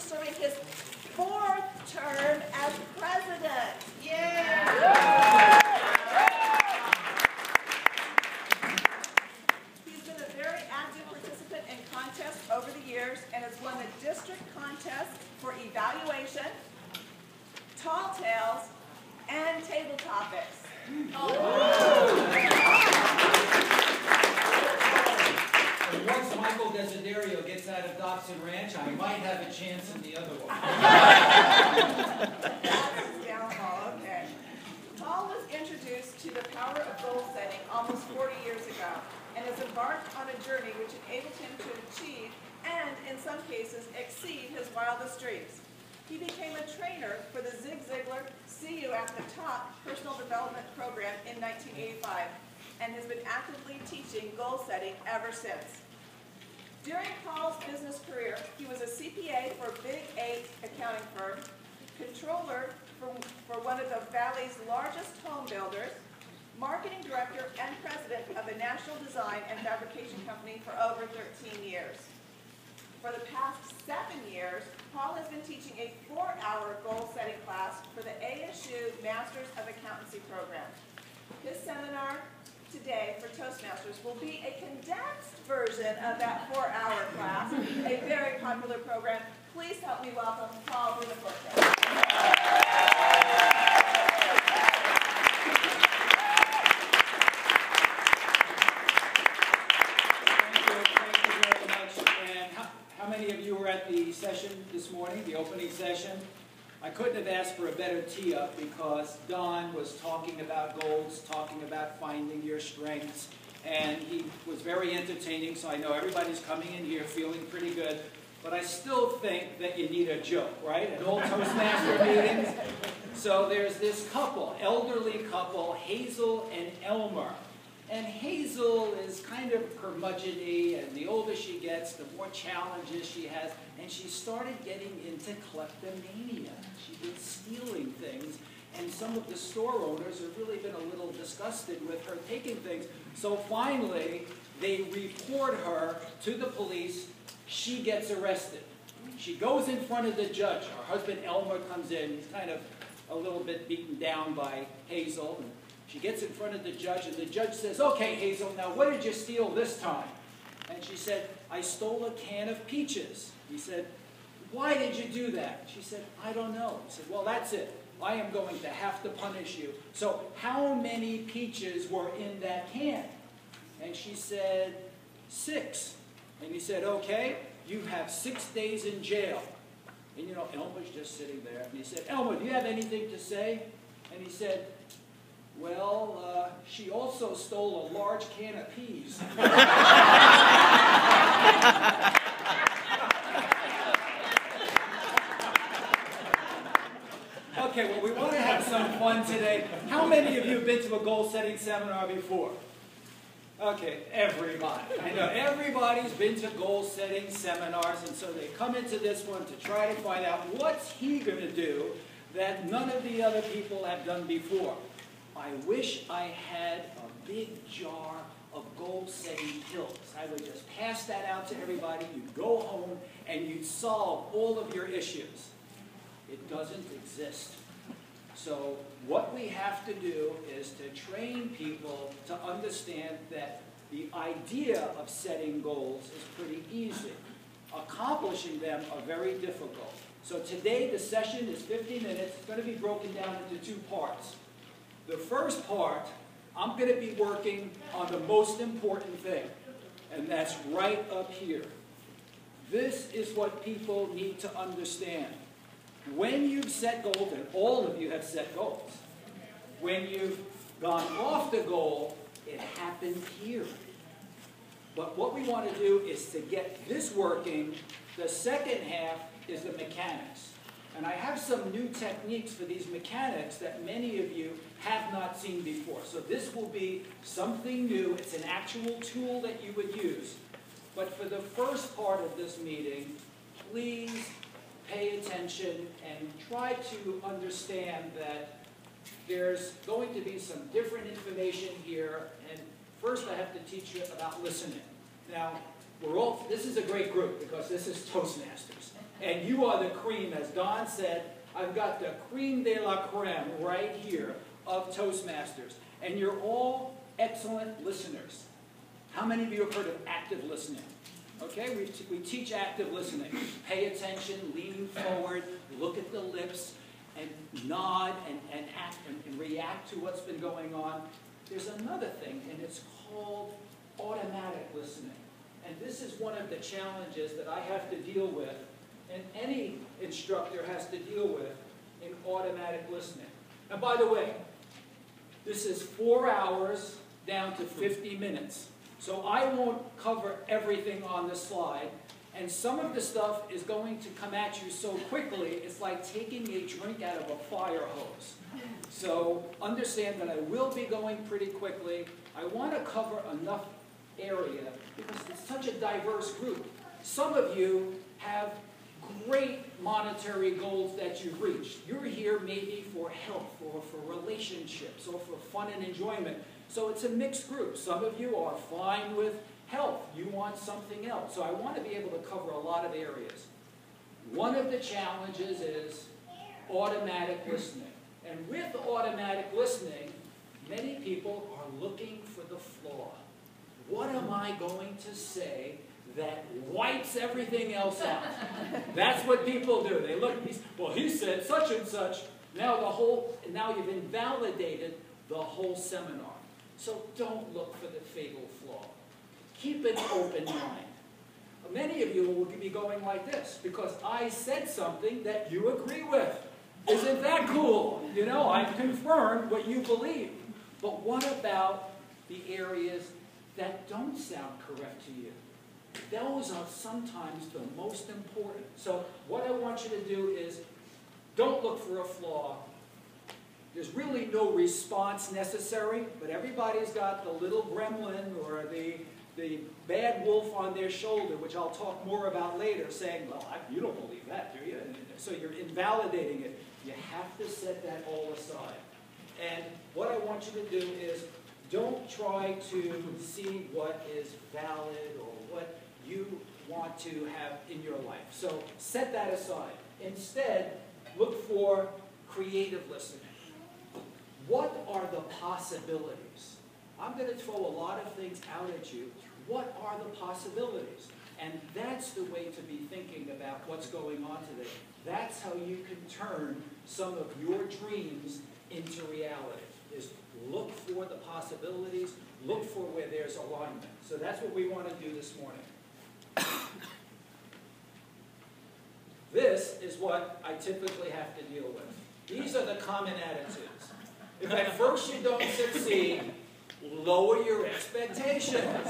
serving his 4th term as president. Yay! He's been a very active participant in contests over the years and has won the district contest for evaluation, tall tales, and table topics. And once Michael Desiderio gets out of Dobson Ranch, I might have a chance in the other one. That's his downfall, okay. Paul was introduced to the power of goal setting almost 40 years ago and has embarked on a journey which enabled him to achieve and, in some cases, exceed his wildest dreams. He became a trainer for the Zig Ziglar See You at the Top personal development program in 1985 and has been actively teaching goal setting ever since. During Paul's business career, he was a CPA for a Big 8 accounting firm, controller for one of the Valley's largest home builders, marketing director and president of a national design and fabrication company for over 13 years. For the past 7 years, Paul has been teaching a 4-hour goal-setting class for the ASU Masters of Accountancy program. His seminar today for Toastmasters will be a condensed version of that 4-hour class, a very popular program. Please help me welcome Paul Brunoforte. How many of you were at the session this morning, the opening session? I couldn't have asked for a better tee-up because Don was talking about goals, talking about finding your strengths, and he was very entertaining, so I know everybody's coming in here feeling pretty good, but I still think that you need a joke, right? At all Toastmaster meetings. So there's this couple, elderly couple, Hazel and Elmer. And Hazel is kind of curmudgeon-y, and the older she gets, the more challenges she has. And she started getting into kleptomania. She's been stealing things, and some of the store owners have really been a little disgusted with her taking things. So finally, they report her to the police. She gets arrested. She goes in front of the judge. Her husband Elmer comes in. He's kind of a little bit beaten down by Hazel. She gets in front of the judge, and the judge says, "Okay, Hazel, now what did you steal this time?" And she said, "I stole a can of peaches." He said, "Why did you do that?" She said, "I don't know." He said, "Well, that's it. I am going to have to punish you. So how many peaches were in that can?" And she said, 6. And he said, "Okay, you have 6 days in jail." And you know, Elmer's just sitting there. And he said, "Elmer, do you have anything to say?" And he said, "Well, she also stole a large can of peas." Okay, well, we want to have some fun today. How many of you have been to a goal-setting seminar before? Okay, everybody. I know everybody's been to goal-setting seminars, and so they come into this one to try to find out what's he going to do that none of the other people have done before. I wish I had a big jar of goal-setting pills. I would just pass that out to everybody. You'd go home and you'd solve all of your issues. It doesn't exist. So what we have to do is to train people to understand that the idea of setting goals is pretty easy. Accomplishing them are very difficult. So today the session is 50 minutes. It's going to be broken down into 2 parts. The first part, I'm going to be working on the most important thing, and that's right up here. This is what people need to understand. When you've set goals, and all of you have set goals, when you've gone off the goal, it happened here. But what we want to do is to get this working. The second half is the mechanics. And I have some new techniques for these mechanics that many of you have not seen before. So this will be something new. It's an actual tool that you would use. But for the first part of this meeting, please pay attention and try to understand that there's going to be some different information here. And first I have to teach you about listening. Now, this is a great group because this is Toastmasters. And you are the cream, as Don said. I've got the creme de la creme right here of Toastmasters. And you're all excellent listeners. How many of you have heard of active listening? Okay, we teach active listening. Pay attention, lean forward, look at the lips, and nod and act and react to what's been going on. There's another thing, and it's called automatic listening. And this is one of the challenges that I have to deal with, and any instructor has to deal with in automatic listening. And by the way, this is 4 hours down to 50 minutes. So I won't cover everything on the slide. And some of the stuff is going to come at you so quickly, it's like taking a drink out of a fire hose. So understand that I will be going pretty quickly. I want to cover enough area because it's such a diverse group. Some of you have great monetary goals that you've reached. You're here maybe for health or for relationships or for fun and enjoyment. So it's a mixed group. Some of you are fine with health. You want something else. So I want to be able to cover a lot of areas. One of the challenges is automatic listening. And with automatic listening, many people are looking for the flaw. What am I going to say that wipes everything else out? That's what people do. They look, well, he said such and such. Now you've invalidated the whole seminar. So don't look for the fatal flaw. Keep an open mind. Many of you will be going like this because I said something that you agree with. Isn't that cool? You know, I've confirmed what you believe. But what about the areas that don't sound correct to you? Those are sometimes the most important. So what I want you to do is don't look for a flaw. There's really no response necessary, but everybody's got the little gremlin or the bad wolf on their shoulder, which I'll talk more about later, saying, well, you don't believe that, do you? And so you're invalidating it. You have to set that all aside. And what I want you to do is don't try to see what is valid or what you want to have in your life. So set that aside. Instead, look for creative listening. What are the possibilities? I'm going to throw a lot of things out at you. What are the possibilities? And that's the way to be thinking about what's going on today. That's how you can turn some of your dreams into reality, is look for the possibilities, look for where there's alignment. So that's what we want to do this morning. This is what I typically have to deal with. These are the common attitudes. If at first you don't succeed, lower your expectations.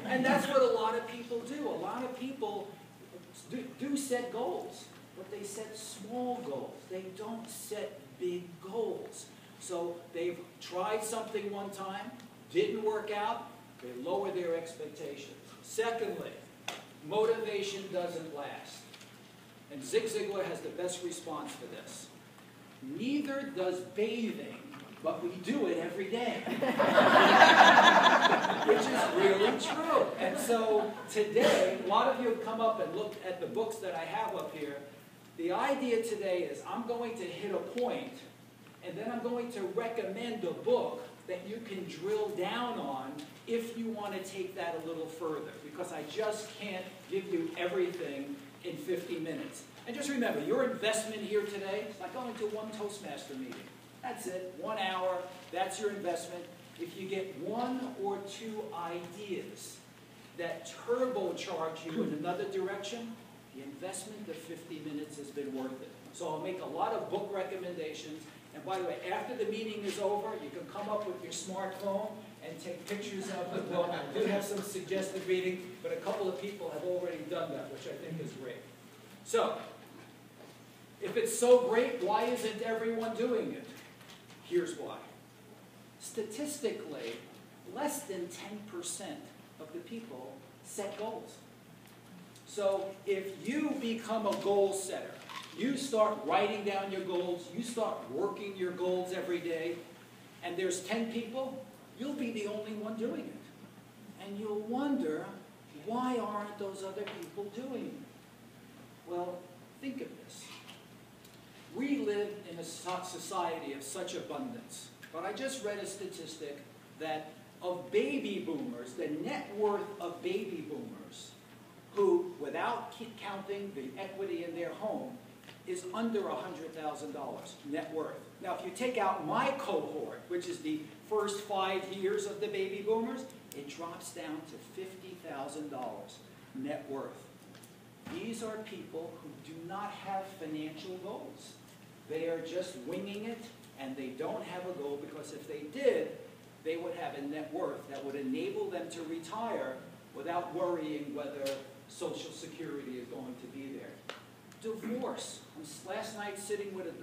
And that's what a lot of people do. A lot of people do set goals, but they set small goals. They don't set big goals. So they've tried something one time, didn't work out, they lower their expectations. Secondly, motivation doesn't last. And Zig Ziglar has the best response for this. Neither does bathing, but we do it every day. Which is really true. And so today, a lot of you have come up and looked at the books that I have up here. The idea today is I'm going to hit a point, and then I'm going to recommend a book that you can drill down on if you want to take that a little further, because I just can't give you everything in 50 minutes. And just remember, your investment here today is like going to one Toastmaster meeting. That's it, 1 hour, that's your investment. If you get 1 or 2 ideas that turbocharge you in another direction, the investment of 50 minutes has been worth it. So I'll make a lot of book recommendations. And by the way, after the meeting is over, you can come up with your smartphone and take pictures of the book. I do have some suggested reading, but a couple of people have already done that, which I think is great. So, if it's so great, why isn't everyone doing it? Here's why. Statistically, less than 10% of the people set goals. So if you become a goal setter, you start writing down your goals, you start working your goals every day, and there's 10 people, you'll be the only one doing it. And you'll wonder, why aren't those other people doing it? Well, think of this. We live in a society of such abundance, but I just read a statistic that of baby boomers, the net worth of baby boomers, who, without counting the equity in their home, is under $100,000 net worth. Now, if you take out my cohort, which is the first 5 years of the baby boomers, it drops down to $50,000 net worth. These are people who do not have financial goals. They are just winging it, and they don't have a goal, because if they did, they would have a net worth that would enable them to retire without worrying whether Social Security is going to be there. Divorce. I was last night sitting with a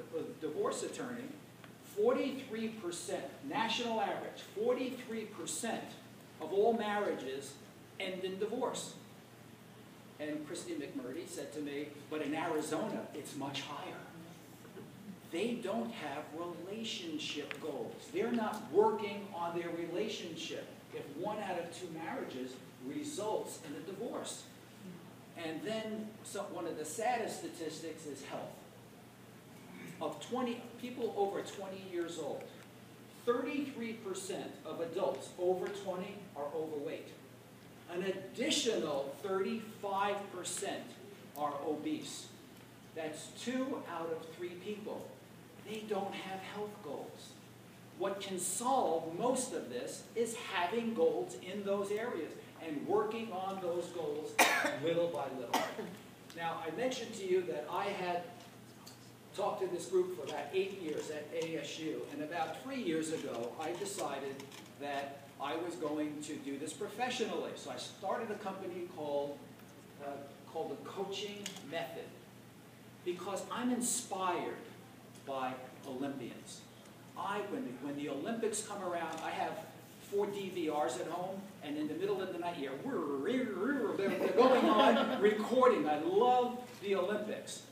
divorce attorney. 43%, national average, 43% of all marriages end in divorce. And Christy McMurdy said to me, but in Arizona, it's much higher. They don't have relationship goals. They're not working on their relationship if 1 out of 2 marriages results in a divorce. And then one of the saddest statistics is health. Of 20 people over 20 years old, 33% of adults over 20 are overweight. An additional 35% are obese. That's 2 out of 3 people. They don't have health goals. What can solve most of this is having goals in those areas and working on those goals little by little. Now, I mentioned to you that I had talked to this group for about 8 years at ASU, and about 3 years ago, I decided that I was going to do this professionally. So I started a company called the Coaching Method, because I'm inspired by Olympians. When the Olympics come around, I have 4 DVRs at home, and in the middle of the night, they're going on recording. I love the Olympics.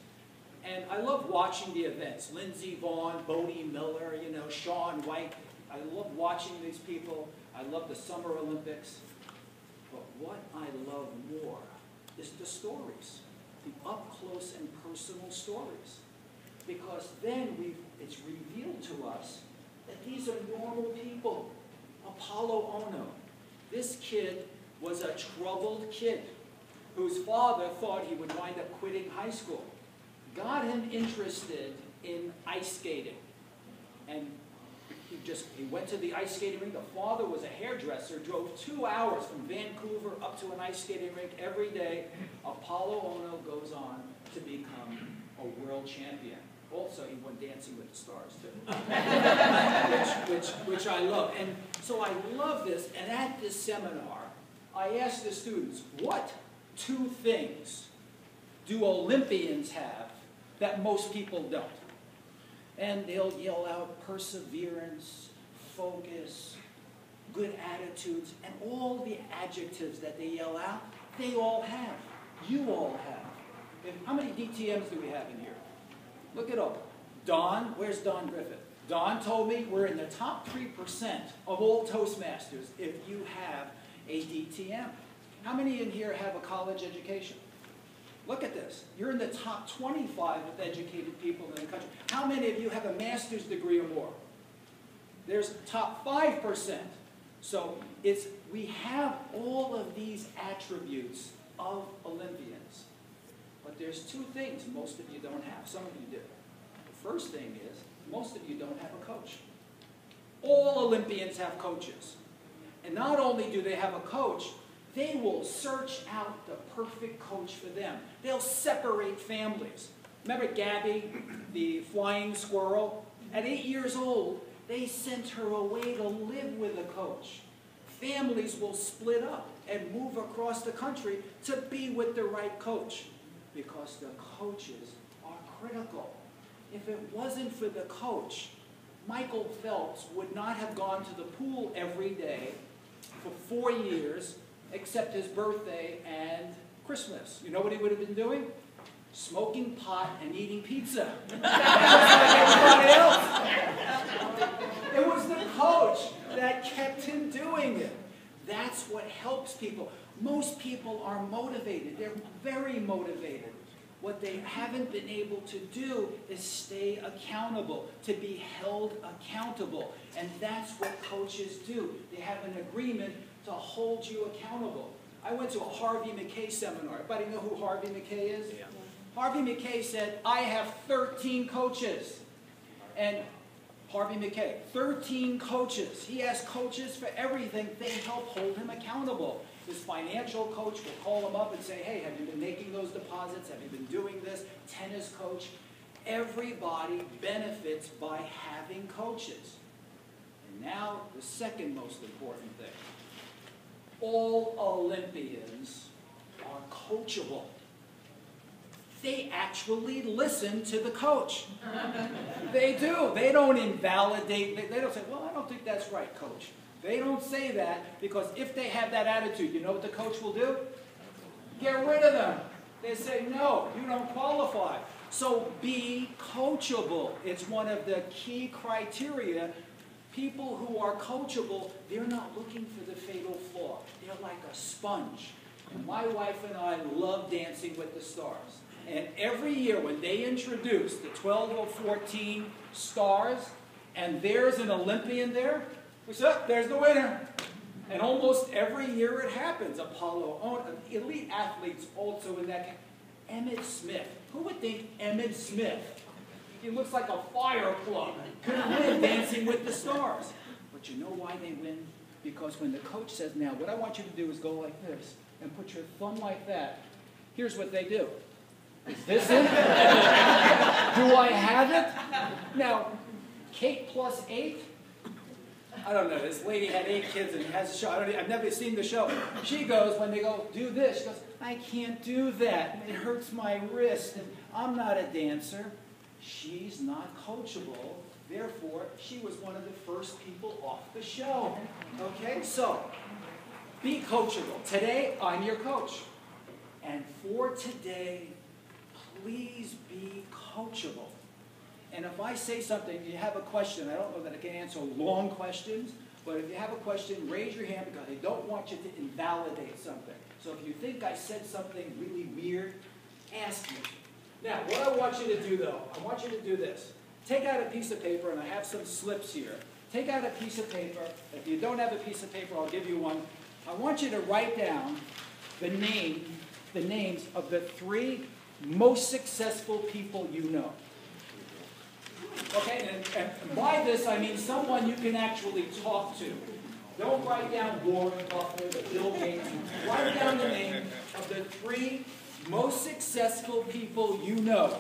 And I love watching the events. Lindsey Vonn, Bodie Miller, Shaun White. I love watching these people. I love the Summer Olympics. But what I love more is the stories, the up-close and personal stories. Because then it's revealed to us that these are normal people. Apollo Ono. This kid was a troubled kid whose father thought he would wind up quitting high school. Got him interested in ice skating. And he went to the ice skating rink. The father was a hairdresser, drove 2 hours from Vancouver up to an ice skating rink every day. Apollo Ono goes on to become a world champion. Also, he won Dancing with the Stars, too, which I love. And so I love this, and at this seminar, I asked the students, what 2 things do Olympians have that most people don't? And they'll yell out perseverance, focus, good attitudes, and all the adjectives that they yell out, they all have. You all have. How many DTMs do we have in here? Look it up. Don, where's Don Griffith? Don told me we're in the top 3% of all Toastmasters if you have a DTM. How many in here have a college education? Look at this. You're in the top 25 of educated people in the country. How many of you have a master's degree or more? There's top 5%. So we have all of these attributes of Olympians. But there's 2 things most of you don't have. Some of you do. The first thing is, most of you don't have a coach. All Olympians have coaches. And not only do they have a coach, they will search out the perfect coach for them. They'll separate families. Remember Gabby, the flying squirrel? At 8 years old, they sent her away to live with a coach. Families will split up and move across the country to be with the right coach, because the coaches are critical. If it wasn't for the coach, Michael Phelps would not have gone to the pool every day for 4 years, except his birthday and Christmas. You know what he would have been doing? Smoking pot and eating pizza. Just like everybody else. It was the coach that kept him doing it. That's what helps people. Most people are motivated. They're very motivated. What they haven't been able to do is stay accountable, to be held accountable. And that's what coaches do. They have an agreement to hold you accountable. I went to a Harvey Mackay seminar. Everybody know who Harvey Mackay is? Yeah. Harvey Mackay said, I have 13 coaches. And Harvey Mackay, 13 coaches. He has coaches for everything. They help hold him accountable. His financial coach will call him up and say, hey, have you been making those deposits? Have you been doing this? Tennis coach. Everybody benefits by having coaches. And now, the second most important thing. All Olympians are coachable. They actually listen to the coach. They do. They don't invalidate. They don't say, well, I don't think that's right, coach. They don't say that because if they have that attitude, you know what the coach will do? Get rid of them. They say, no, you don't qualify. So be coachable. It's one of the key criteria. People who are coachable, they're not looking for the fatal flaw. They're like a sponge. My wife and I love Dancing with the Stars. And every year when they introduce the 12 or 14 stars, and there's an Olympian there, we say, oh, there's the winner. And almost every year it happens. Apollo, elite athletes also in that. Emmitt Smith. Who would think Emmitt Smith? He looks like a fire plug. Could win Dancing with the Stars. But you know why they win? Because when the coach says, now, what I want you to do is go like this and put your thumb like that. Here's what they do. Is this it? Do I have it? Now, Kate plus 8? I don't know. This lady had 8 kids and has a show. I've never seen the show. She goes, when they go, do this, she goes, I can't do that. It hurts my wrist, and I'm not a dancer. She's not coachable. Therefore, she was one of the first people off the show. Okay? So, be coachable. Today, I'm your coach. And for today, please be coachable. And if I say something, you have a question, I don't know that I can answer long questions, but if you have a question, raise your hand because I don't want you to invalidate something. So if you think I said something really weird, ask me. Now, what I want you to do, though, I want you to do this. Take out a piece of paper, and I have some slips here. Take out a piece of paper. If you don't have a piece of paper, I'll give you one. I want you to write down the names of the 3 most successful people you know. Okay, and by this I mean someone you can actually talk to. Don't write down Warren Buffett or Bill Gates. Write down the name of the 3 most successful people you know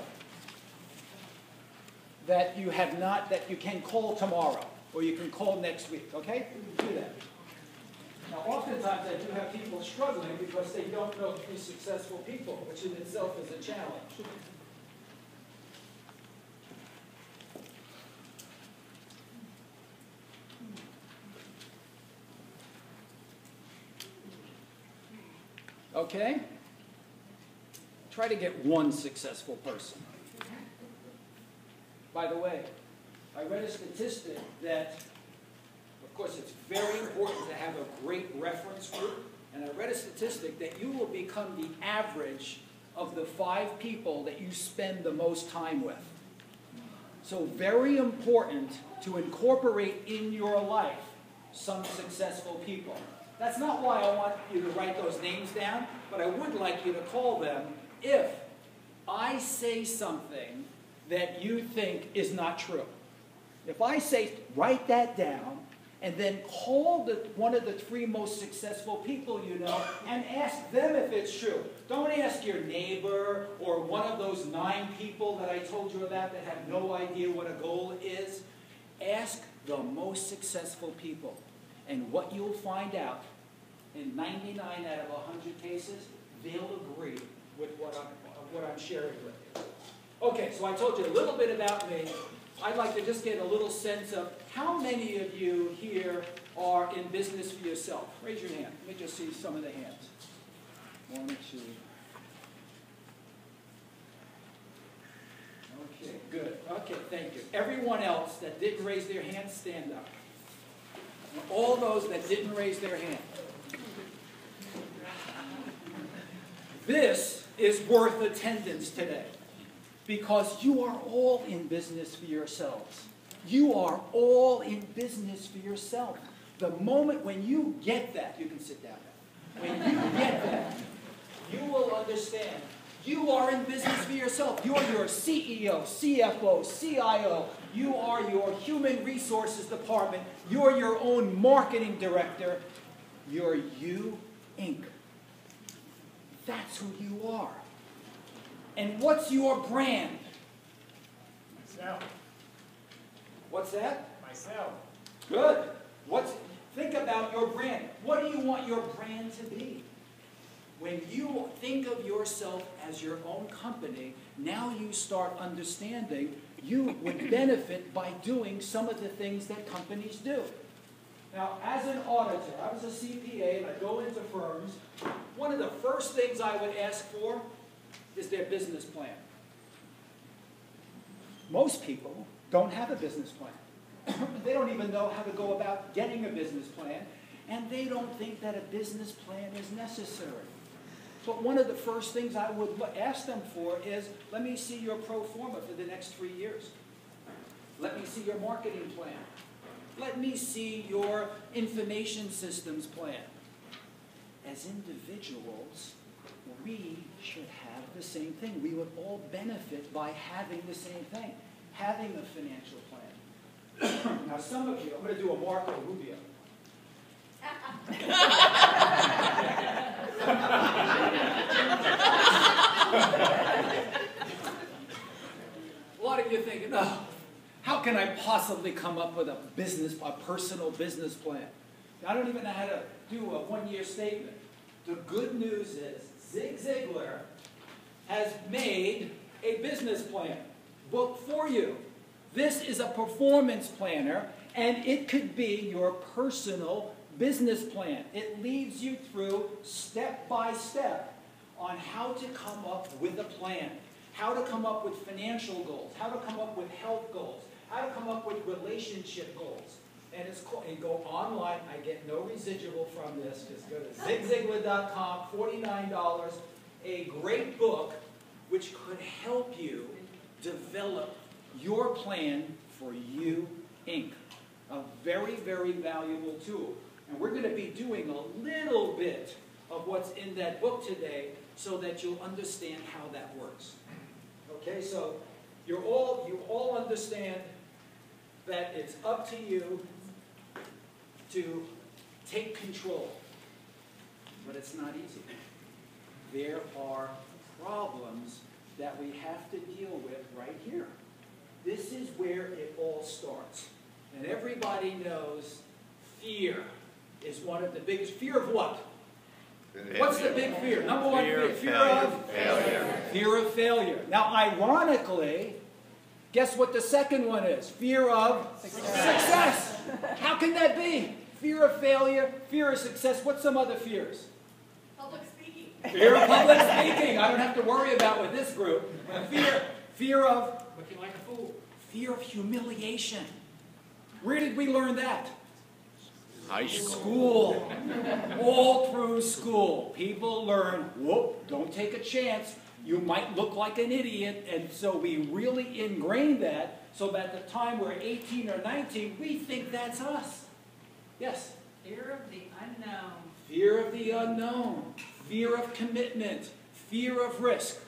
that you have not, that you can call tomorrow or you can call next week. Okay? Do that. Now, oftentimes I do have people struggling because they don't know 3 successful people, which in itself is a challenge. Okay? Try to get 1 successful person. By the way, I read a statistic that, of course, it's very important to have a great reference group, and I read a statistic that you will become the average of the 5 people that you spend the most time with. So very important to incorporate in your life some successful people. That's not why I want you to write those names down, but I would like you to call them if I say something that you think is not true. If I say, write that down, and then call one of the 3 most successful people you know and ask them if it's true. Don't ask your neighbor or one of those 9 people that I told you about that have no idea what a goal is. Ask the most successful people. And what you'll find out, in 99 out of 100 cases, they'll agree with what I'm sharing with you. Okay, so I told you a little bit about me. I'd like to just get a little sense of how many of you here are in business for yourself. Raise your hand. Let me just see some of the hands. 1, 2. Okay, good. Okay, thank you. Everyone else that didn't raise their hand, stand up. All those that didn't raise their hand. This is worth attendance today. Because you are all in business for yourselves. You are all in business for yourself. The moment when you get that, you can sit down now. When you get that, you will understand you are in business for yourself. You're your CEO, CFO, CIO. You are your human resources department. You're your own marketing director. You're you, Inc. That's who you are. And what's your brand? Myself. What's that? Myself. Good. Think about your brand. What do you want your brand to be? When you think of yourself as your own company, now you start understanding you would benefit by doing some of the things that companies do. Now, as an auditor, I was a CPA and I go into firms. One of the first things I would ask for is their business plan. Most people don't have a business plan. They don't even know how to go about getting a business plan, and they don't think that a business plan is necessary. But one of the first things I would ask them for is, let me see your pro forma for the next 3 years. Let me see your marketing plan. Let me see your information systems plan. As individuals, we should have the same thing. We would all benefit by having the same thing, having a financial plan. Now, some of you, I'm going to do a Marco Rubio. A lot of you are thinking, oh, how can I possibly come up with a personal business plan? I don't even know how to do a one-year statement. The good news is Zig Ziglar has made a business plan book for you. This is a performance planner, and it could be your personal business plan. It leads you through step by step on how to come up with a plan, how to come up with financial goals, how to come up with health goals, how to come up with relationship goals. And it's called, and go online. I get no residual from this. Just go to zigziglar.com, $49, a great book which could help you develop your plan for you, Inc. A very, very valuable tool. And we're going to be doing a little bit of what's in that book today so that you'll understand how that works. Okay, so you all understand that it's up to you to take control. But it's not easy. There are problems that we have to deal with right here. This is where it all starts. And everybody knows fear is one of the biggest. Fear of what? What's the big fear? Number one fear. Fear of failure. Fear of failure. Now, ironically, guess what the second one is? Fear of success. How can that be? Fear of failure, fear of success. What's some other fears? Public speaking. Fear of public speaking. I don't have to worry about with this group. Fear of looking like a fool. Fear of humiliation. Where did we learn that? High school. School. All through school. People learn, whoop, don't take a chance. You might look like an idiot. And so we really ingrain that so that at the time we're 18 or 19, we think that's us. Yes? Fear of the unknown. Fear of the unknown. Fear of commitment. Fear of risk.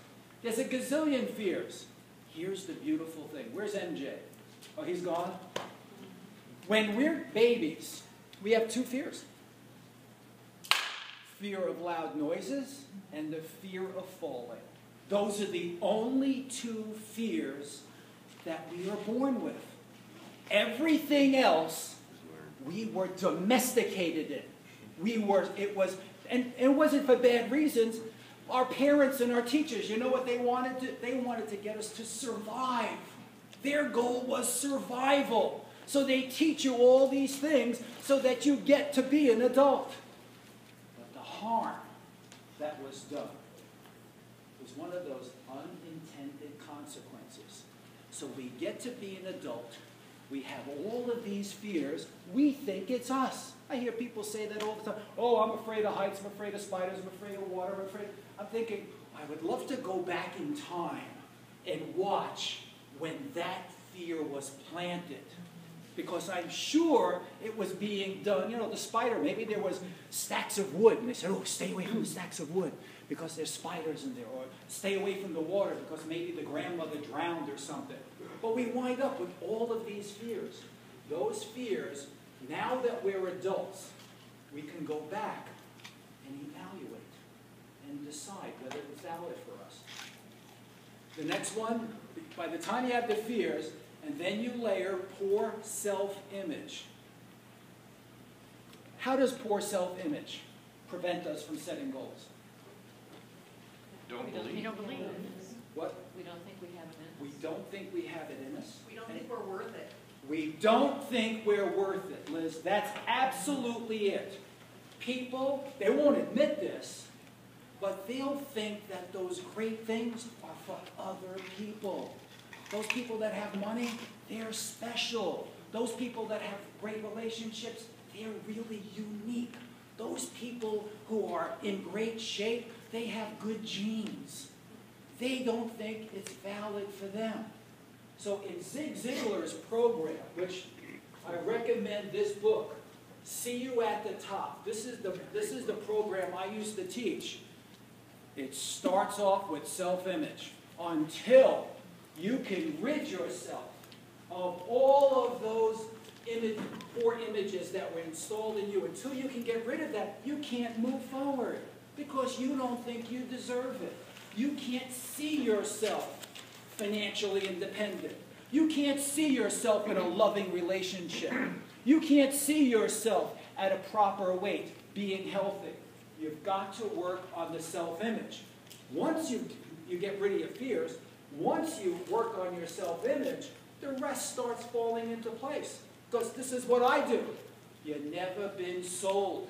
There's a gazillion fears. Here's the beautiful thing. Where's MJ? Oh, he's gone? When we're babies, we have two fears. Fear of loud noises and the fear of falling. Those are the only two fears that we are born with. Everything else, we were domesticated in. And it wasn't for bad reasons. Our parents and our teachers, you know what they wanted to? They wanted to get us to survive. Their goal was survival. So they teach you all these things so that you get to be an adult. But the harm that was done was one of those unintended consequences. So we get to be an adult. We have all of these fears. We think it's us. I hear people say that all the time. Oh, I'm afraid of heights. I'm afraid of spiders. I'm afraid of water. I'm thinking, I would love to go back in time and watch when that fear was planted. Because I'm sure it was being done, the spider, maybe there was stacks of wood, and they said, oh, stay away from the stacks of wood because there's spiders in there, or stay away from the water because maybe the grandmother drowned or something. But we wind up with all of these fears. Those fears, now that we're adults, we can go back and evaluate and decide whether it's valid for us. The next one, by the time you have the fears, and then you layer poor self-image. How does poor self-image prevent us from setting goals? We don't believe it. What? We don't think we have it in us. We don't think we have it in us. We don't think we're worth it. We don't think we're worth it, Liz. That's absolutely it. People, they won't admit this, but they'll think that those great things are for other people. Those people that have money, they're special. Those people that have great relationships, they're really unique. Those people who are in great shape, they have good genes. They don't think it's valid for them. So in Zig Ziglar's program, which I recommend this book, See You at the Top. This is the program I used to teach. It starts off with self-image until you can rid yourself of all of those poor images that were installed in you. Until you can get rid of that, you can't move forward because you don't think you deserve it. You can't see yourself financially independent. You can't see yourself in a loving relationship. You can't see yourself at a proper weight, being healthy. You've got to work on the self-image. Once you get rid of your fears, once you work on your self-image, the rest starts falling into place. Because this is what I do. You've never been sold.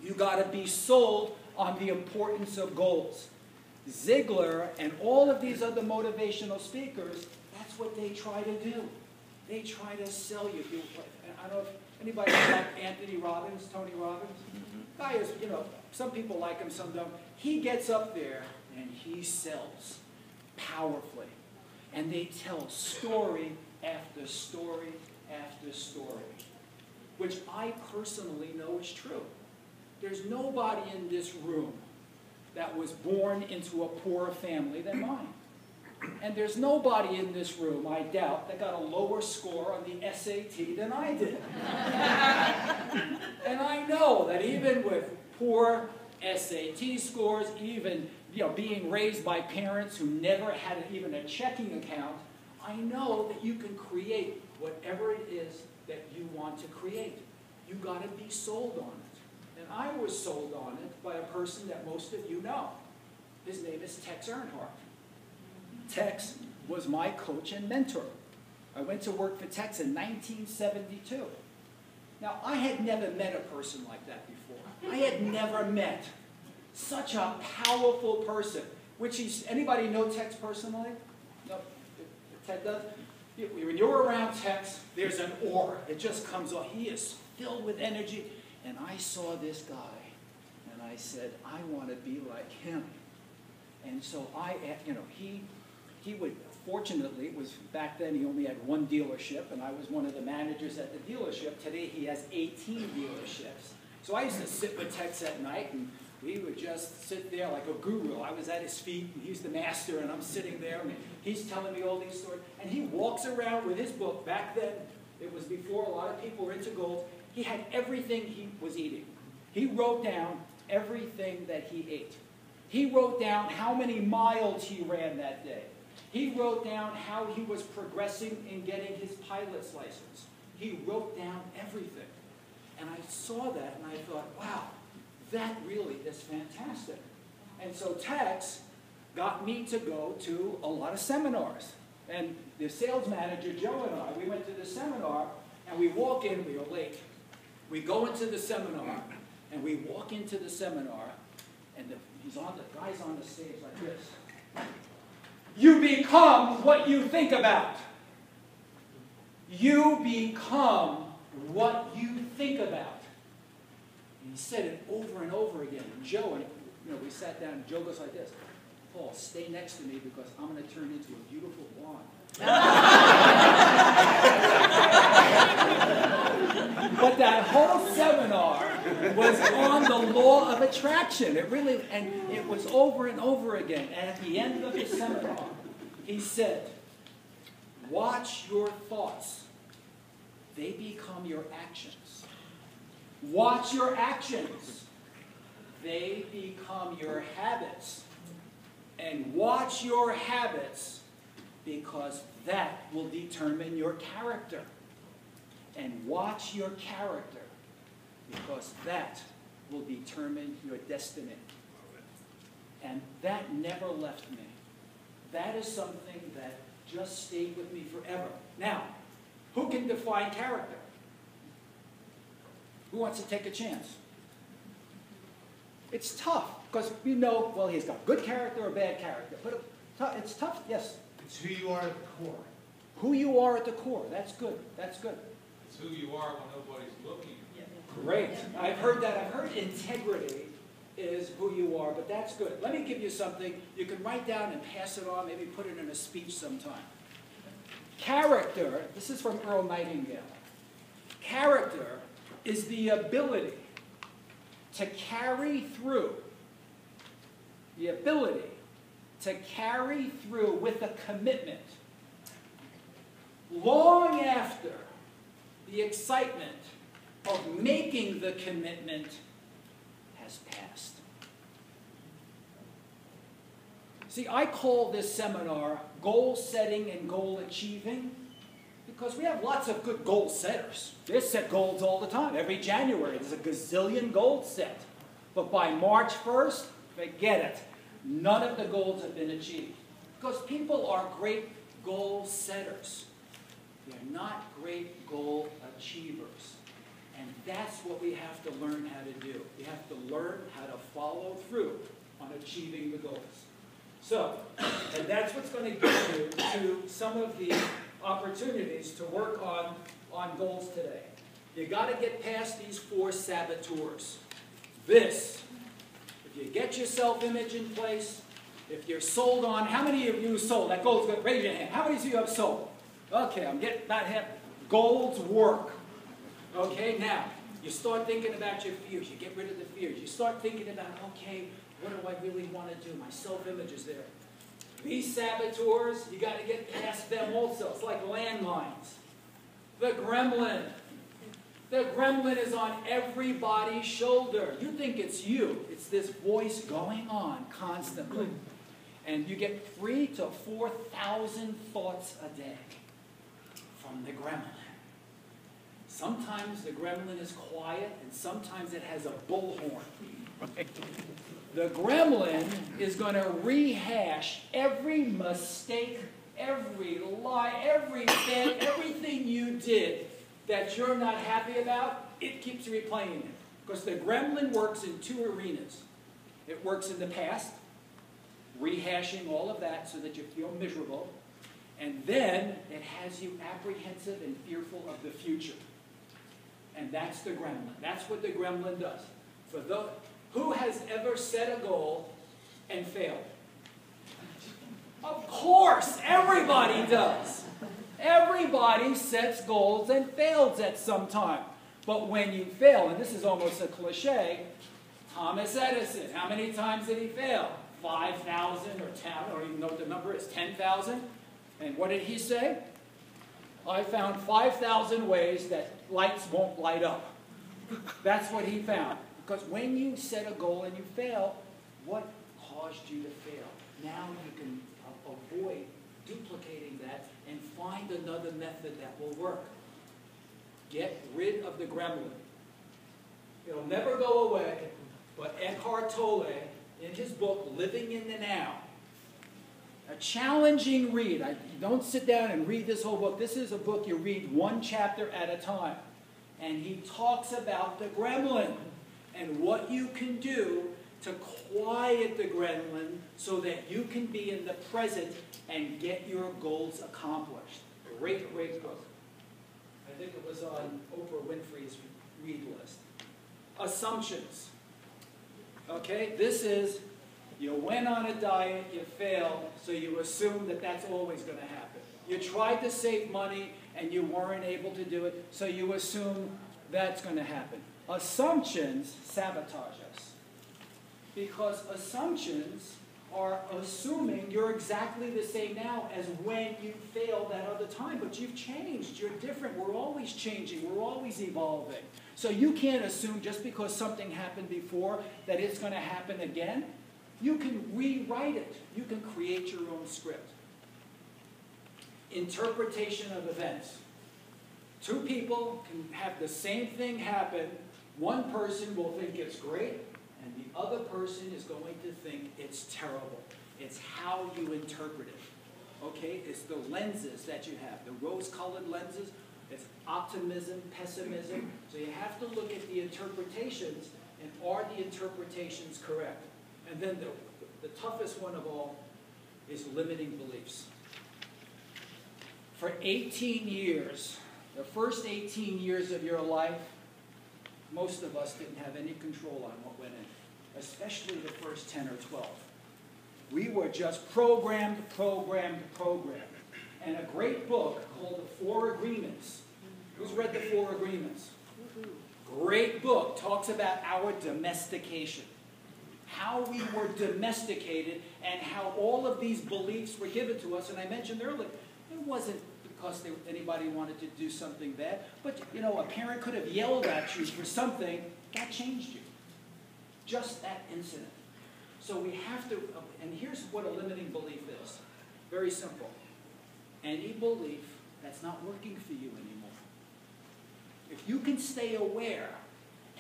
You got to be sold on the importance of goals. Ziglar and all of these other motivational speakers, that's what they try to do. They try to sell you. I don't know if anybody like Anthony Robbins, Tony Robbins. Guy is, some people like him, some don't. He gets up there and he sells powerfully. And they tell story after story after story, which I personally know is true. There's nobody in this room that was born into a poorer family than mine. And there's nobody in this room, I doubt, that got a lower score on the SAT than I did. And I know that even with poor SAT scores, even being raised by parents who never had even a checking account, I know that you can create whatever it is that you want to create. You got to be sold on it. And I was sold on it by a person that most of you know. His name is Tex Earnhardt. Tex was my coach and mentor. I went to work for Tex in 1972. Now, I had never met a person like that before. I had never met such a powerful person. Anybody know Tex personally? No, Ted does? When you're around Tex, there's an aura. It just comes off. He is filled with energy. And I saw this guy, and I said, I want to be like him. And so he would, fortunately, it was back then he only had one dealership, and I was one of the managers at the dealership. Today he has 18 dealerships. So I used to sit with Tex at night, and we would just sit there like a guru. I was at his feet, and he's the master, and I'm sitting there, and he's telling me all these stories. And he walks around with his book. Back then, it was before a lot of people were into gold. He had everything he was eating. He wrote down everything that he ate. He wrote down how many miles he ran that day. He wrote down how he was progressing in getting his pilot's license. He wrote down everything. And I saw that, and I thought, wow, that really is fantastic. And so Tex got me to go to a lot of seminars. And the sales manager, Joe, and I, we went to the seminar, and we walk in, we were late. We go into the seminar, and we walk into the seminar, and the guy's on the stage like this. You become what you think about. You become what you think about. And he said it over and over again. And Joe, and we sat down, and Joe goes like this. Paul, stay next to me because I'm going to turn into a beautiful blonde. But that whole seminar was on the law of attraction. It really, and it was over and over again. And at the end of the seminar, he said, watch your thoughts. They become your actions. Watch your actions. They become your habits. And watch your habits, because that will determine your character. And watch your character, because that will determine your destiny. And that never left me. That is something that just stayed with me forever. Now, who can define character? Who wants to take a chance? It's tough, because you know, well, he's got good character or bad character. But it's tough, yes. It's who you are at the core. Who you are at the core. That's good. That's good. It's who you are when nobody's looking. Great. I've heard that. I've heard integrity is who you are, but that's good. Let me give you something you can write down and pass it on, maybe put it in a speech sometime. Character, this is from Earl Nightingale. Character is the ability to carry through, with a commitment long after the excitement of making the commitment has passed. See, I call this seminar goal setting and goal achieving because we have lots of good goal setters. They set goals all the time. Every January there's a gazillion goals set. But by March 1st, forget it. None of the goals have been achieved. Because people are great goal setters. They're not great goal achievers. And that's what we have to learn how to do. We have to learn how to follow through on achieving the goals. So, and that's what's going to get you to some of the opportunities to work on goals today. You got to get past these 4 saboteurs. This, if you get your self-image in place, if you're sold on, how many of you sold? That goal's good. Raise your hand. How many of you have sold? Okay, I'm getting that hand. Goals work. Okay, now, you start thinking about your fears. You get rid of the fears. You start thinking about, okay, what do I really want to do? My self-image is there. These saboteurs, you got to get past them also. It's like landmines. The gremlin. The gremlin is on everybody's shoulder. You think it's you. It's this voice going on constantly. And you get 3,000 to 4,000 thoughts a day from the gremlin. Sometimes the gremlin is quiet, and sometimes it has a bullhorn. The gremlin is going to rehash every mistake, every lie, everything you did that you're not happy about. It keeps replaying it. Because the gremlin works in 2 arenas. It works in the past, rehashing all of that so that you feel miserable. And then it has you apprehensive and fearful of the future. And that's the gremlin. That's what the gremlin does. For those, who has ever set a goal and failed? Of course, everybody does. Everybody sets goals and fails at some time. But when you fail, and this is almost a cliche, Thomas Edison, how many times did he fail? 5,000 or 10, or even know what the number is, 10,000? And what did he say? I found 5,000 ways that lights won't light up. That's what he found. Because when you set a goal and you fail, what caused you to fail? Now you can avoid duplicating that and find another method that will work. Get rid of the gremlin. It'll never go away, but Eckhart Tolle, in his book, Living in the Now, a challenging read. Don't sit down and read this whole book. This is a book you read 1 chapter at a time. And he talks about the gremlin and what you can do to quiet the gremlin so that you can be in the present and get your goals accomplished. Great, great book. I think it was on Oprah Winfrey's read list. Assumptions. Okay, this is You went on a diet, you failed, so you assume that that's always going to happen. You tried to save money and you weren't able to do it, so you assume that's going to happen. Assumptions sabotage us. Because assumptions are assuming you're exactly the same now as when you failed that other time. But you've changed. You're different. We're always changing. We're always evolving. So you can't assume just because something happened before that it's going to happen again. You can rewrite it. You can create your own script. Interpretation of events. Two people can have the same thing happen. One person will think it's great, and the other person is going to think it's terrible. It's how you interpret it. Okay? It's the lenses that you have. The rose-colored lenses. It's optimism, pessimism. So you have to look at the interpretations, and are the interpretations correct? And then the toughest one of all is limiting beliefs. For 18 years, the first 18 years of your life, most of us didn't have any control on what went in, especially the first 10 or 12. We were just programmed. And a great book called The Four Agreements. Who's read The Four Agreements? Great book. Talks about our domestication. How we were domesticated and how all of these beliefs were given to us. And I mentioned earlier, it wasn't because anybody wanted to do something bad. But, you know, a parent could have yelled at you for something. That changed you. Just that incident. So we have to, and here's what a limiting belief is. Very simple. Any belief that's not working for you anymore. If you can stay aware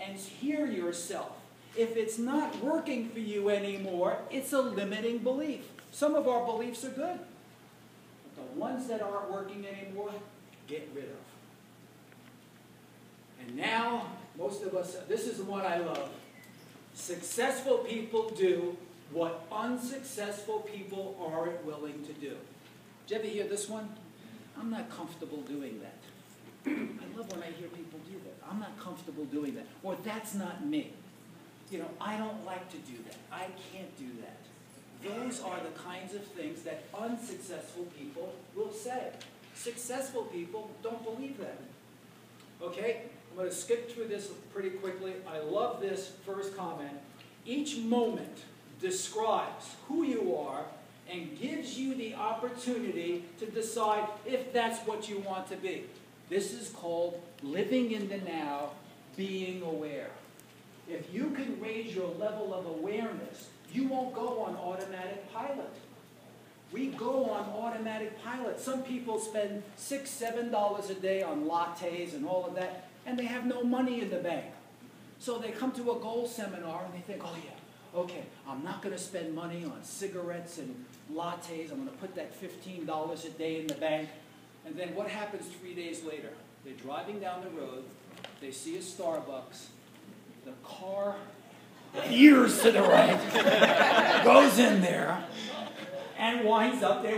and hear yourself, if it's not working for you anymore, it's a limiting belief. Some of our beliefs are good. But the ones that aren't working anymore, get rid of. And now, most of us, this is the one I love. Successful people do what unsuccessful people aren't willing to do. Did you ever hear this one? I'm not comfortable doing that. I love when I hear people do that. I'm not comfortable doing that. Or that's not me. You know, I don't like to do that. I can't do that. Those are the kinds of things that unsuccessful people will say. Successful people don't believe that. Okay? I'm going to skip through this pretty quickly. I love this first comment. Each moment describes who you are and gives you the opportunity to decide if that's what you want to be. This is called living in the now, being aware. If you can raise your level of awareness, you won't go on automatic pilot. We go on automatic pilot. Some people spend $6, $7 a day on lattes and all of that, and they have no money in the bank. So they come to a goal seminar and they think, oh yeah, okay, I'm not going to spend money on cigarettes and lattes. I'm going to put that $15 a day in the bank. And then what happens 3 days later? They're driving down the road. They see a Starbucks. The car, years to the right, goes in there and they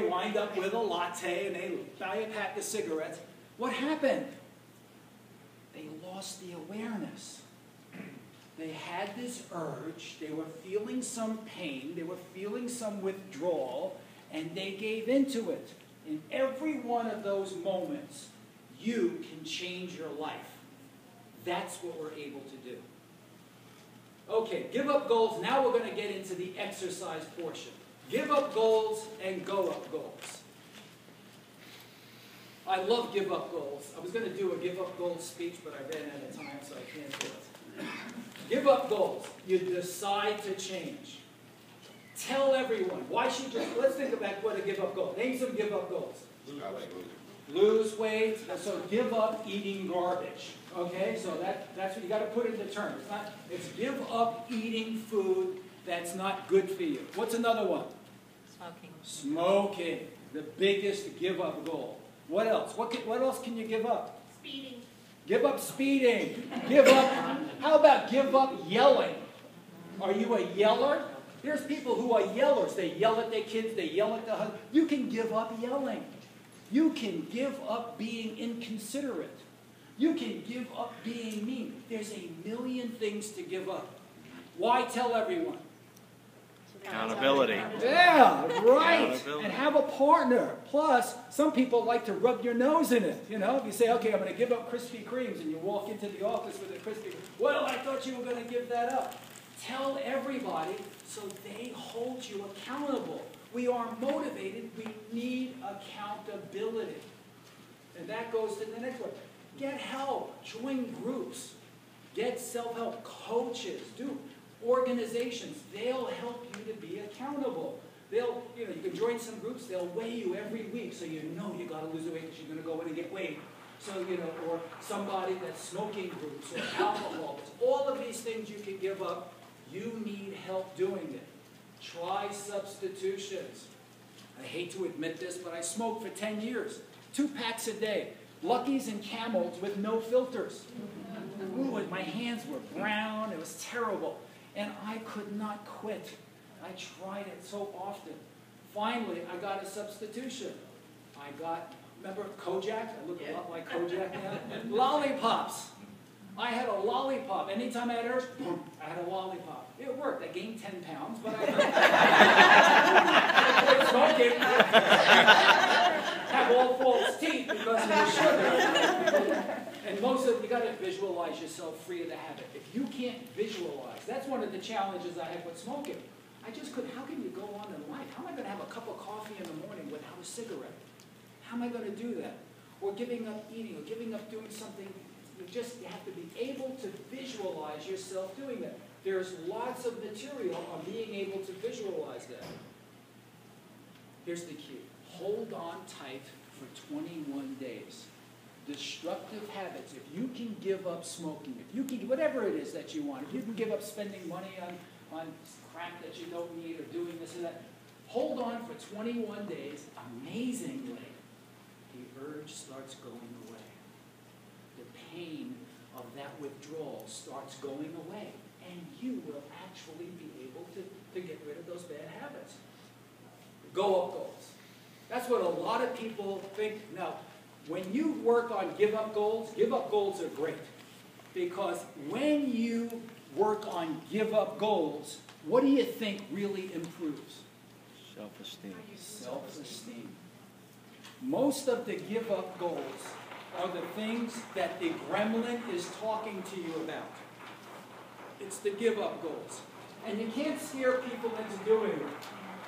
wind up with a latte and they buy a pack of cigarettes. What happened? They lost the awareness. They had this urge, they were feeling some pain, they were feeling some withdrawal, and they gave into it. In every one of those moments, you can change your life. That's what we're able to do. Okay, give up goals. Now we're going to get into the exercise portion. Give up goals and go up goals. I love give up goals. I was going to do a give up goals speech, but I ran out of time, so I can't do it. Give up goals. You decide to change. Tell everyone. Why should you? Let's think about what a give up goal. Name some give up goals. Lose weight. So give up eating garbage. Okay, so that's what you got to put into terms. It's give up eating food that's not good for you. What's another one? Smoking. Smoking. The biggest give up goal. What else? What else can you give up? Speeding. Give up speeding. Give up. How about give up yelling? Are you a yeller? There's people who are yellers. They yell at their kids. They yell at their husband. You can give up yelling. You can give up being inconsiderate. You can give up being mean. There's a million things to give up. Why tell everyone? So Accountability. Yeah, right. Accountability. And have a partner. Plus, some people like to rub your nose in it. You know, if you say, okay, I'm going to give up Krispy Kremes, and you walk into the office with a Krispy Kreme, well, I thought you were going to give that up. Tell everybody so they hold you accountable. We are motivated. We need accountability. And that goes to the next one. Get help. Join groups. Get self-help coaches. Do organizations. They'll help you to be accountable. You can join some groups. They'll weigh you every week, so you know you got to lose weight because you're going to go in and get weighed. So or somebody that's smoking groups or alcohol. All of these things you can give up. You need help doing it. Try substitutions. I hate to admit this, but I smoked for 10 years. 2 packs a day. Luckies and Camels with no filters. Ooh, and my hands were brown. It was terrible. And I could not quit. I tried it so often. Finally, I got a substitution. Remember Kojak? I look a lot like Kojak now. Lollipops. I had a lollipop. Anytime I had urge, boom, I had a lollipop. It worked. I gained 10 pounds, but I quit smoking. Have all false teeth because of the sugar. And you got to visualize yourself free of the habit. If you can't visualize, that's one of the challenges I had with smoking. I just couldn't. How can you go on in life? How am I going to have a cup of coffee in the morning without a cigarette? How am I going to do that? Or giving up eating, or giving up doing something. You have to be able to visualize yourself doing that. There's lots of material on being able to visualize that. Here's the key. Hold on tight for 21 days. Destructive habits. If you can give up smoking, if you can, whatever it is that you want, if you can give up spending money on crap that you don't need or doing this or that, hold on for 21 days. Amazingly, the urge starts going away. The pain of that withdrawal starts going away, and you will actually be able to get rid of those bad habits. Go-up goals. That's what a lot of people think. Now, when you work on give-up goals are great. Because when you work on give-up goals, what do you think really improves? Self-esteem. Self-esteem. Most of the give-up goals are the things that the gremlin is talking to you about. It's the give-up goals. And you can't scare people into doing it.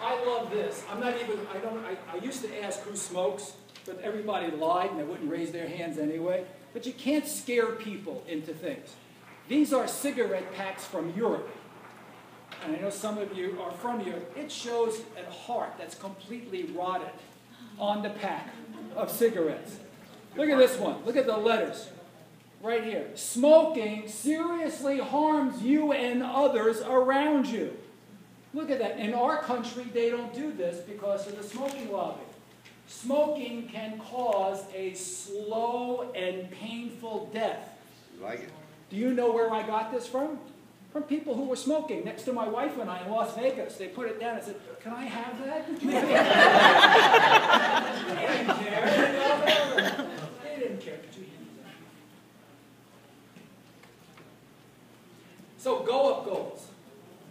I love this. I used to ask who smokes, but everybody lied and they wouldn't raise their hands anyway. But you can't scare people into things. These are cigarette packs from Europe. And I know some of you are from Europe. It shows a heart that's completely rotted on the pack of cigarettes. Look at this one. Look at the letters right here. Smoking seriously harms you and others around you. Look at that. In our country, they don't do this because of the smoking lobby. Smoking can cause a slow and painful death. You like it? Do you know where I got this from? From people who were smoking next to my wife and I in Las Vegas. They put it down and said, "Can I have that?" They didn't care. They didn't care. Could you hand me that? So go-up goals.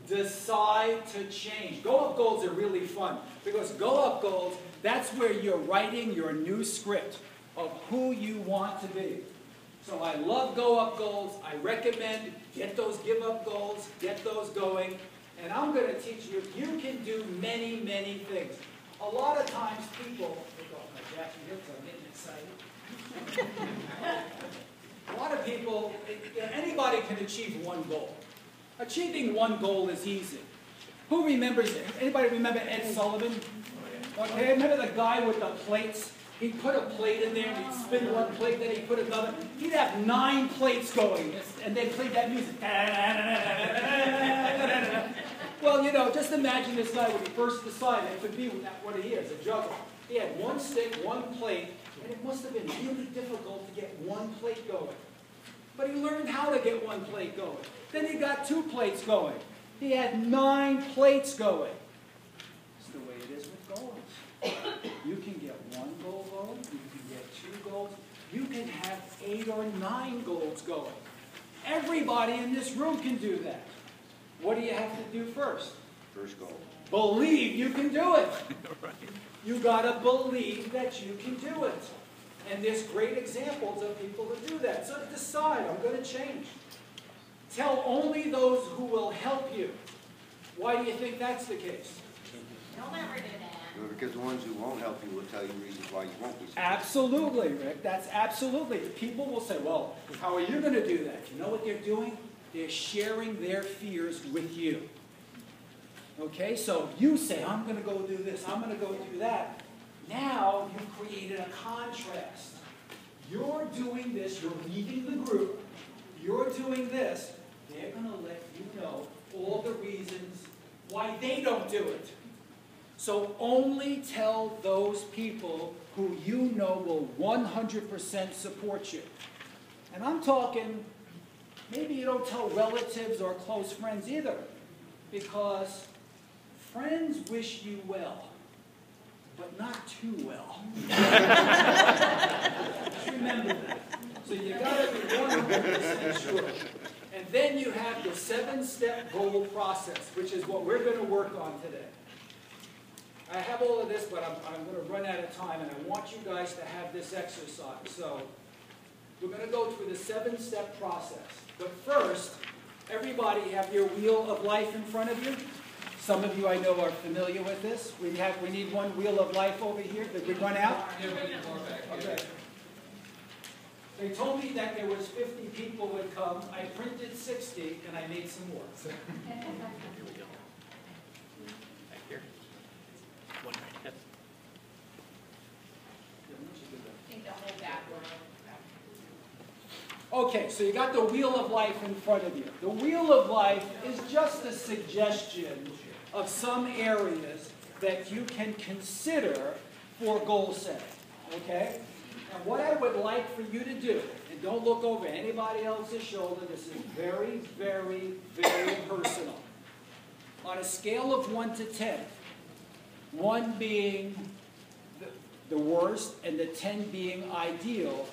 Decide to change. Go-up goals are really fun because go-up goals, that's where you're writing your new script of who you want to be. So I love go-up goals. I recommend get those give-up goals, get those going. And I'm going to teach you, you can do many, many things. A lot of times people, take off my jacket here because I'm getting excited. A lot of people, anybody can achieve one goal. Achieving one goal is easy. Who remembers it? Anybody remember Ed Sullivan? Okay, remember the guy with the plates? He'd put a plate in there, and he'd spin one plate, then he'd put another. He'd have 9 plates going, and they played that music. Well, you know, just imagine this guy when he first decided it could be what he is, a juggler. He had 1 stick, 1 plate, and it must have been really difficult to get 1 plate going. But he learned how to get 1 plate going. Then he got 2 plates going. He had 9 plates going. It's the way it is with goals. You can get 1 goal going. You can get 2 goals. You can have 8 or 9 goals going. Everybody in this room can do that. What do you have to do first? First goal. believe you can do it. You got to believe that you can do it. And there's great examples of people who do that. So decide, I'm going to change. Tell only those who will help you. Why do you think that's the case? They'll never do that. Well, because the ones who won't help you will tell you reasons why you won't be successful. Absolutely, Rick. That's absolutely. People will say, well, how are you going to do that? You know what they're doing? They're sharing their fears with you. Okay, so you say, I'm going to go do this, I'm going to go do that. Now you've created a contrast. You're doing this, you're leaving the group, you're doing this. They're going to let you know all the reasons why they don't do it. So only tell those people who you know will 100% support you. And I'm talking, maybe you don't tell relatives or close friends either, because friends wish you well, but not too well. Just remember that. So you got to be 100% sure. And then you have the 7-step goal process, which is what we're going to work on today. I have all of this, but I'm going to run out of time, and I want you guys to have this exercise. So we're going to go through the 7-step process. But first, everybody have your wheel of life in front of you. Some of you I know are familiar with this. We need one wheel of life over here. Did we run out? Yeah, we need more back here. Okay. They told me that there was 50 people would come. I printed 60, and I made some more. Here we go. Back here. One right here. I think they'll hold that one. Okay, so you got the wheel of life in front of you. The wheel of life is just a suggestion of some areas that you can consider for goal setting. Okay? And what I would like for you to do, and don't look over anybody else's shoulder, this is very, very, very personal. On a scale of 1 to 10, 1 being the worst and the 10 being ideal,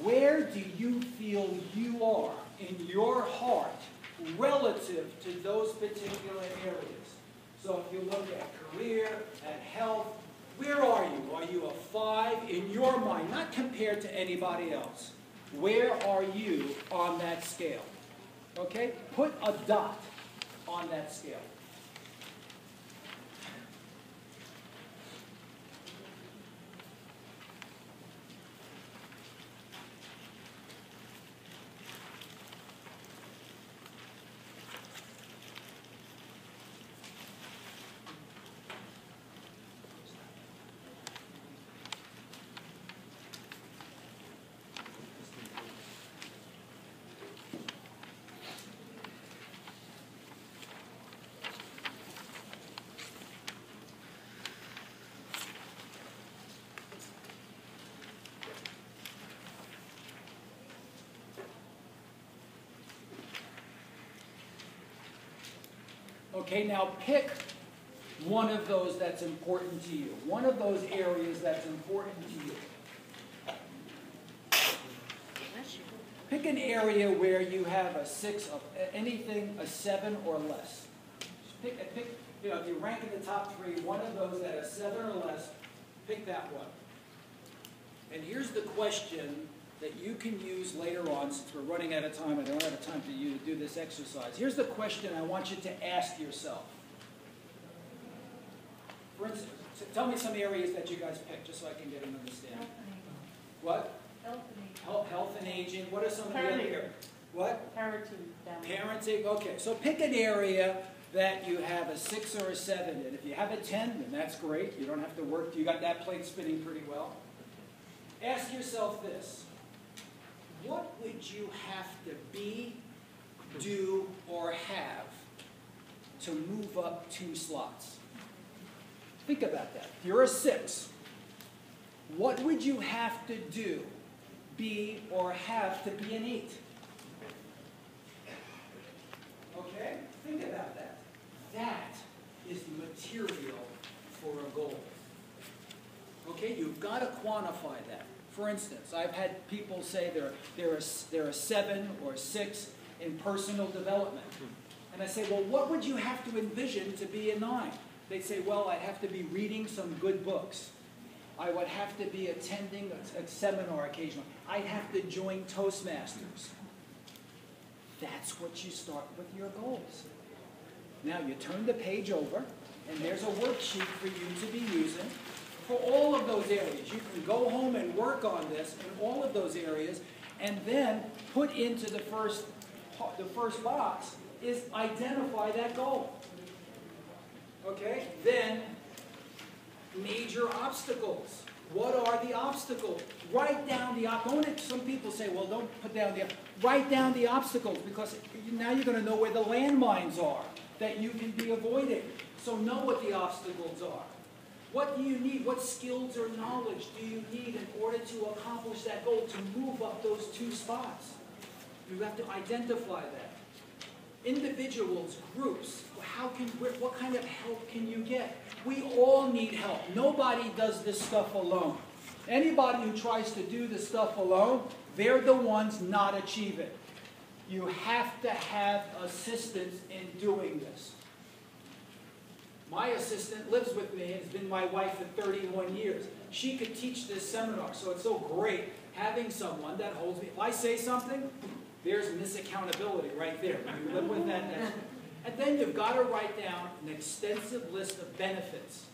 where do you feel you are in your heart relative to those particular areas? So if you look at career, at health, where are you? Are you a 5 in your mind, not compared to anybody else? Where are you on that scale? Okay? Put a dot on that scale. Okay, now pick one of those that's important to you. One of those areas that's important to you. Pick an area where you have a 6, anything a 7 or less. Pick, you know, if you rank in the top 3, one of those that are 7 or less, pick that one. And here's the question that you can use later on, since we're running out of time. I don't have time for you to do this exercise. Here's the question I want you to ask yourself. For instance, tell me some areas that you guys picked, just so I can get an understanding. What? Health and aging. What are some of the other areas? What? Parenting. Okay, so pick an area that you have a 6 or a 7 in. If you have a 10, then that's great. You don't have to work. You got that plate spinning pretty well. Ask yourself this. What would you have to be, do, or have to move up 2 slots? Think about that. If you're a 6, what would you have to do, be, or have to be an 8? Okay? Think about that. That is the material for a goal. Okay? You've got to quantify that. For instance, I've had people say they're a 7 or 6 in personal development. And I say, well, what would you have to envision to be a 9? They'd say, well, I'd have to be reading some good books. I would have to be attending a seminar occasionally. I'd have to join Toastmasters. That's what you start with your goals. Now you turn the page over, and there's a worksheet for you to be using for all of those areas. You can go home and work on this in all of those areas, and then put into the first box is identify that goal. Okay? Then, major obstacles. What are the obstacles? Write down the obstacles. Some people say, well, don't put down the write down the obstacles, because now you're going to know where the landmines are that you can be avoiding. So know what the obstacles are. What do you need? What skills or knowledge do you need in order to accomplish that goal, to move up those 2 spots? You have to identify that. Individuals, groups, what kind of help can you get? We all need help. Nobody does this stuff alone. Anybody who tries to do this stuff alone, they're the ones not achieving. You have to have assistance in doing this. My assistant lives with me and has been my wife for 31 years. She could teach this seminar, so it's so great having someone that holds me. If I say something, there's misaccountability right there. You live with that. And then you've got to write down an extensive list of benefits.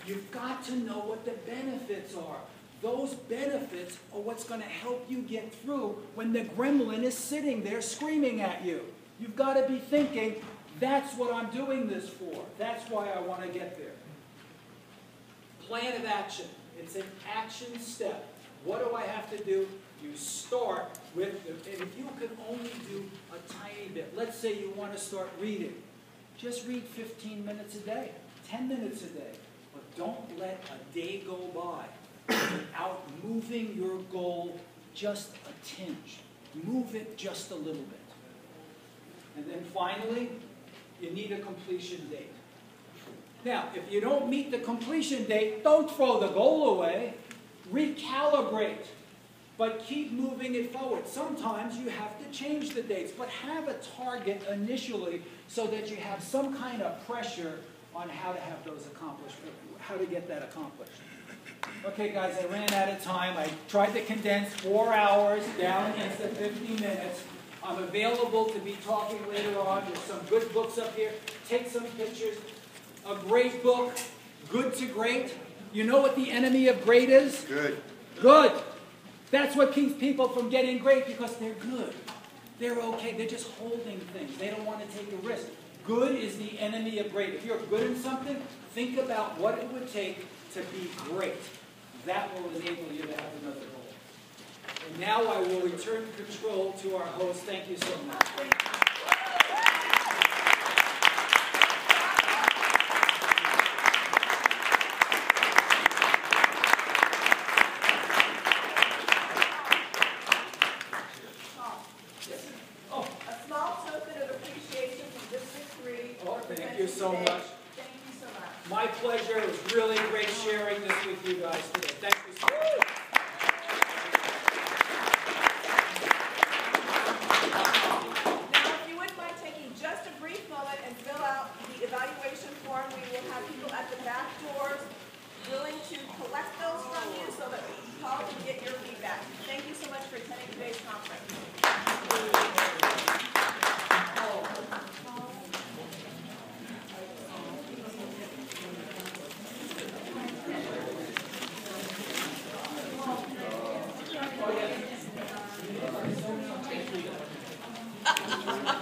You've got to know what the benefits are. Those benefits are what's going to help you get through when the gremlin is sitting there screaming at you. You've got to be thinking, that's what I'm doing this for. That's why I want to get there. Plan of action. It's an action step. What do I have to do? You start with, and if you can only do a tiny bit, let's say you want to start reading. Just read 15 minutes a day, 10 minutes a day. But don't let a day go by without moving your goal just a tinge. Move it just a little bit. And then finally, you need a completion date. Now, if you don't meet the completion date, don't throw the goal away. Recalibrate. But keep moving it forward. Sometimes you have to change the dates, but have a target initially so that you have some kind of pressure on how to have those accomplished, how to get that accomplished. Okay, guys, I ran out of time. I tried to condense 4 hours down into 50 minutes. I'm available to be talking later on. There's some good books up here. Take some pictures. A great book, Good to Great. You know what the enemy of great is? Good. Good. That's what keeps people from getting great, because they're good. They're okay. They're just holding things. They don't want to take a risk. Good is the enemy of great. If you're good in something, think about what it would take to be great. That will enable you to have another goal. And now I will return control to our host. Thank you so much. Thank you so much. Thank you so much. My pleasure. It was really great sharing this with you guys today. Thank you so much. Now, if you wouldn't mind taking just a brief moment and fill out the evaluation form, we will have people at the back doors willing to collect those from you so that we can call and get your feedback. Thank you so much for attending today's conference. Oh, yeah.